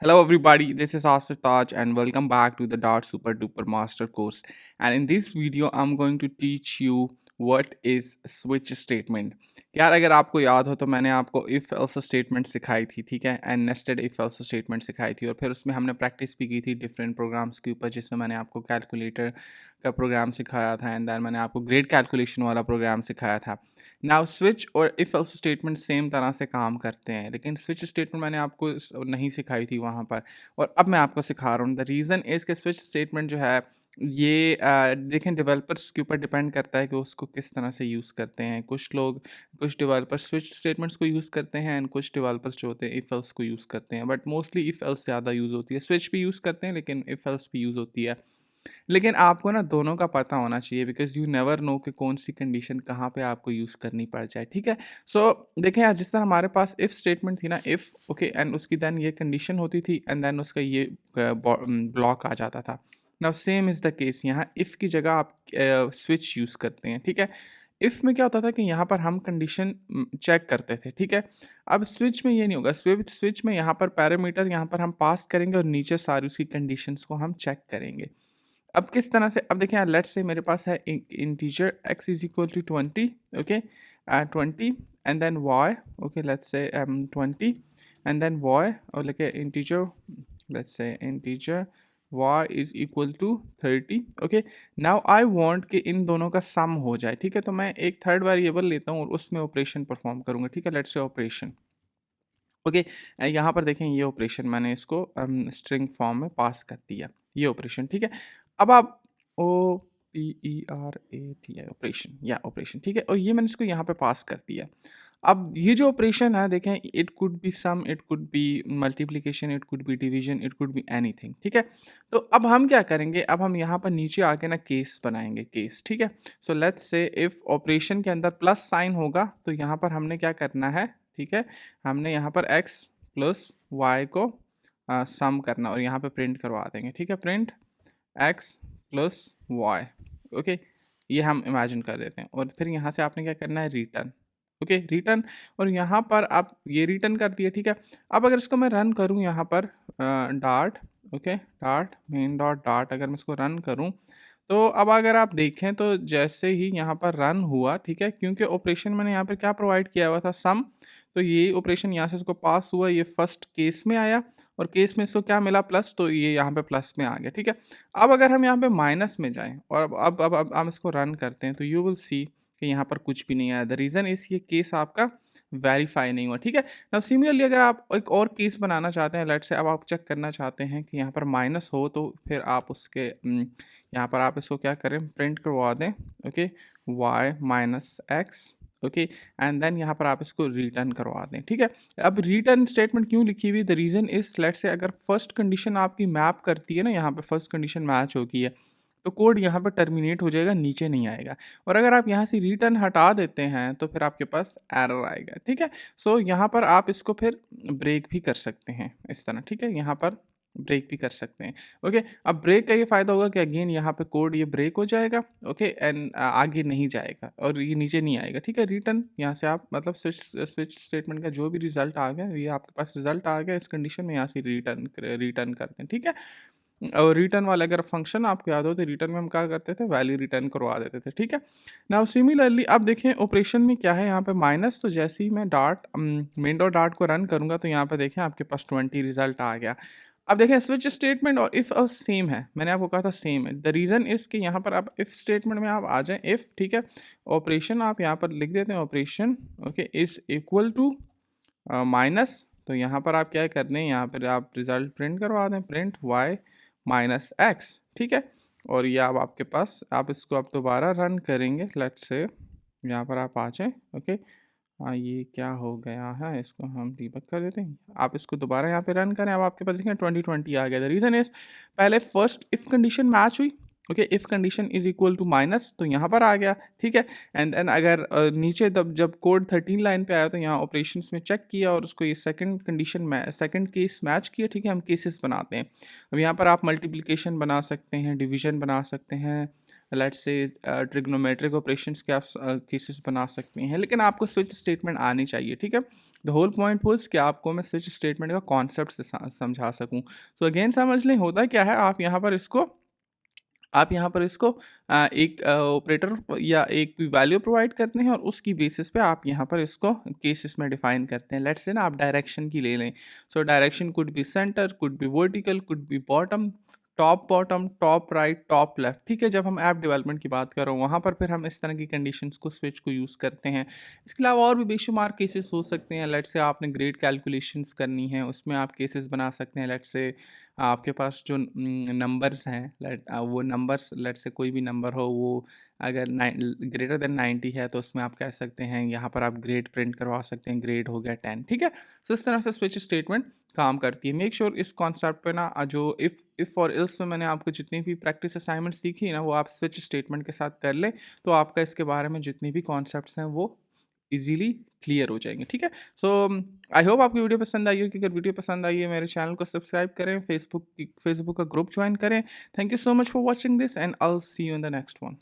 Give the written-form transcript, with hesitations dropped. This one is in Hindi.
Hello everybody, this is Asif Taj and welcome back to the Dart Super Duper Master course. And in this video, I'm going to teach you what is switch statement. यार अगर आपको याद हो तो मैंने आपको इफ़ एल्स स्टेटमेंट सिखाई थी, ठीक है, and nested if else statement सिखाई थी और फिर उसमें हमने प्रैक्टिस भी की थी डिफरेंट प्रोग्राम्स के ऊपर, जिसमें मैंने आपको कैलकुलेटर का प्रोग्राम सिखाया था एंड देन मैंने आपको ग्रेड कैलकुलेशन वाला प्रोग्राम सिखाया था. नाउ स्विच और इफ़ एल्स स्टेटमेंट सेम तरह से काम करते हैं, लेकिन स्विच स्टेटमेंट मैंने आपको नहीं सिखाई थी वहाँ पर और अब मैं आपको सिखा रहा हूँ. द रीज़न इज़ कि स्विच स्टेटमेंट जो है ये देखें डेवलपर्स के ऊपर डिपेंड करता है कि उसको किस तरह से यूज़ करते हैं. कुछ डेवलपर्स स्विच स्टेटमेंट्स को यूज़ करते हैं एंड कुछ डेवलपर्स जो होते हैं इफ़ एल्स को यूज़ करते हैं, बट मोस्टली इफ़ एल्स ज़्यादा यूज़ होती है. स्विच भी यूज़ करते हैं लेकिन इफ़ एल्स भी यूज़ होती है. लेकिन आपको ना दोनों का पता होना चाहिए बिकॉज़ यू नेवर नो कि कौन सी कंडीशन कहाँ पे आपको यूज़ करनी पड़ जाए, ठीक है? देखें यार, जिस तरह हमारे पास इफ़ स्टेटमेंट थी ना, इफ़ ओके, एंड उसकी देन ये कंडीशन होती थी एंड देन उसका ये ब्लॉक आ जाता था. Now same is the case यहाँ इफ़ की जगह आप स्विच यूज़ करते हैं, ठीक है? इफ़ में क्या होता था कि यहाँ पर हम कंडीशन चेक करते थे, ठीक है? अब स्विच में ये नहीं होगा. स्विच में यहाँ पर पैरामीटर यहाँ पर हम पास करेंगे और नीचे सारी उसकी कंडीशंस को हम चेक करेंगे. अब किस तरह से, अब देखिए यार, लेट्स से मेरे पास है integer x is equal to 20, okay, 20 and then y, okay, let's say 20 and then y, और लेके integer, let's say integer y is equal to 30, okay. Now I want कि इन दोनों का सम हो जाए, ठीक है? तो मैं एक थर्ड वेरिएबल लेता हूँ और उसमें ऑपरेशन परफॉर्म करूँगा, ठीक है? Let's say operation, okay. यहाँ पर देखें ये ऑपरेशन मैंने इसको स्ट्रिंग फॉर्म में पास कर दिया, ये ऑपरेशन, ठीक है. अब आप O P E R A T I operation, या ऑपरेशन, ठीक है, और ये मैंने इसको यहाँ पे पास कर दिया. अब ये जो ऑपरेशन है देखें, it could be sum, it could be multiplication, it could be division, it could be anything, ठीक है. तो अब हम क्या करेंगे, अब हम यहाँ पर नीचे आके ना केस बनाएंगे, केस, ठीक है. So let's say if operation के अंदर प्लस साइन होगा तो यहाँ पर हमने क्या करना है, ठीक है, हमने यहाँ पर x प्लस वाई को सम करना और यहाँ पे प्रिंट करवा देंगे, ठीक है. Print x plus y, okay, ये हम इमेजिन कर देते हैं और फिर यहाँ से आपने क्या करना है, रिटर्न, ओके, रिटर्न. और यहाँ पर आप ये रिटर्न कर दिए, ठीक है. अब अगर इसको मैं रन करूँ यहाँ पर dart, okay, dart main dot dart, अगर मैं इसको रन करूँ तो अब अगर आप देखें तो जैसे ही यहाँ पर रन हुआ, ठीक है, क्योंकि ऑपरेशन मैंने यहाँ पर क्या प्रोवाइड किया हुआ था, सम, तो ये ऑपरेशन यहाँ से इसको पास हुआ, ये फर्स्ट केस में आया और केस में इसको क्या मिला, प्लस, तो ये यहाँ पे प्लस में आ गया, ठीक है. अब अगर हम यहाँ पे माइनस में जाएं और अब हम इसको रन करते हैं तो यू विल सी कि यहाँ पर कुछ भी नहीं आया. द रीज़न इस ये केस आपका वेरीफाई नहीं हुआ, ठीक है. नाउ सिमिलरली अगर आप एक और केस बनाना चाहते हैं, लेट्स से अब आप चेक करना चाहते हैं कि यहाँ पर माइनस हो, तो फिर आप उसके यहाँ पर आप इसको क्या करें, प्रिंट करवा दें, okay, y minus x, okay, and then यहाँ पर आप इसको रिटर्न करवा दें, ठीक है. अब रिटर्न स्टेटमेंट क्यों लिखी हुई, the reason is, let's say अगर फर्स्ट कंडीशन आपकी मैप करती है ना, यहाँ पे फर्स्ट कंडीशन मैच होगी है तो कोड यहाँ पर टर्मिनेट हो जाएगा, नीचे नहीं आएगा. और अगर आप यहाँ से रिटर्न हटा देते हैं तो फिर आपके पास एरर आएगा, ठीक है. यहाँ पर आप इसको फिर ब्रेक भी कर सकते हैं इस तरह, ठीक है, यहाँ पर ब्रेक भी कर सकते हैं, ओके. अब ब्रेक का ये फ़ायदा होगा कि अगेन यहाँ पे कोड ये ब्रेक हो जाएगा, ओके, एंड आगे नहीं जाएगा और ये नीचे नहीं आएगा, ठीक है. रिटर्न यहाँ से आप मतलब स्विच स्टेटमेंट का जो भी रिजल्ट आ गया, ये आपके पास रिजल्ट आ गया इस कंडीशन में, यहाँ से रिटर्न करते हैं, ठीक है. और रिटर्न वाला अगर फंक्शन आपको याद हो तो रिटर्न में हम क्या करते थे, वैल्यू रिटर्न करवा देते थे, ठीक है. नाउ सिमिलरली अब देखें ऑपरेशन में क्या है, यहाँ पे माइनस, तो जैसे ही मैं डार्ट मेन डॉट डार्ट को रन करूँगा तो यहाँ पे देखें आपके पास 20 रिजल्ट आ गया. अब देखें स्विच स्टेटमेंट और इफ़ सेम है, मैंने आपको कहा था सेम है. द रीज़न इज़ कि यहाँ पर आप इफ़ स्टेटमेंट में आप आ जाएँ, इफ़, ठीक है, ऑपरेशन आप यहाँ पर लिख देते हैं, operation, okay, is equal to minus, तो यहाँ पर आप क्या कर दें, यहाँ पर आप रिज़ल्ट प्रिंट करवा दें, प्रिंट y माइनस एक्स, ठीक है. और ये अब आपके पास, आप इसको आप दोबारा रन करेंगे, लेट्स से यहाँ पर आप आ जाएँ, ओके. हाँ, ये क्या हो गया है, इसको हम डीबग कर देते हैं. आप इसको दोबारा यहाँ पे रन करें, अब आपके पास देखें 2020 आ गया. द रीज़न इज़ पहले फर्स्ट इफ़ कंडीशन मैच हुई, okay, if condition is equal to minus, तो यहाँ पर आ गया, ठीक है. एंड देन अगर नीचे जब कोड 13 लाइन पे आया तो यहाँ ऑपरेशंस में चेक किया और उसको ये सेकंड कंडीशन में सेकंड केस मैच किया, ठीक है. हम केसेस बनाते हैं. अब यहाँ पर आप मल्टीप्लिकेशन बना सकते हैं, डिवीजन बना सकते हैं, लेट्स से ट्रिग्नोमेट्रिक ऑपरेशंस के आप केसेस बना सकते हैं, लेकिन आपको स्विच स्टेटमेंट आनी चाहिए, ठीक है. द होल पॉइंट वाज कि आपको मैं स्विच स्टेटमेंट का कॉन्सेप्ट से समझा सकूं। सो अगेन समझ लें, होता क्या है, आप यहाँ पर इसको एक ऑपरेटर या एक वैल्यू प्रोवाइड करते हैं और उसकी बेसिस पे आप यहाँ पर इसको केसेस में डिफाइन करते हैं। लेट्स से ना आप डायरेक्शन की ले लें। So direction could be centre, could be vertical, could be bottom, top right, top left. ठीक है, जब हम ऐप डेवलपमेंट की बात कर रहे हो वहाँ पर फिर हम इस तरह की कंडीशंस को स्विच को यूज़ करते हैं। इसके अलावा और भी बेशुमार केसेस हो सकते हैं। लेट्स से आपने ग्रेड कैलकुलेशंस करनी है, उसमें आप केसेस बना सकते हैं। लेट्स से आपके पास जो नंबर्स हैं, वो नंबर्स, लेट्स से कोई भी नंबर हो, वो अगर ग्रेटर देन 90 है तो उसमें आप कह सकते हैं, यहाँ पर आप ग्रेड प्रिंट करवा सकते हैं, ग्रेड हो गया 10। ठीक है, तो इस तरह से स्विच स्टेटमेंट काम करती है। मेक श्योर इस कॉन्सेप्ट पे ना जो इफ़ और इल्स में मैंने आपको जितनी भी प्रैक्टिस असाइनमेंट्स सीखी ना, वो आप स्विच स्टेटमेंट के साथ कर लें, तो आपका इसके बारे में जितने भी कॉन्सेप्ट्स हैं वो इजीली क्लियर हो जाएंगे। ठीक है, सो आई होप आपकी वीडियो पसंद आई हो, कि अगर वीडियो पसंद आई है मेरे चैनल को सब्सक्राइब करें, फेसबुक का ग्रुप ज्वाइन करें। Thank you so much for watching this and I will see you in the next one.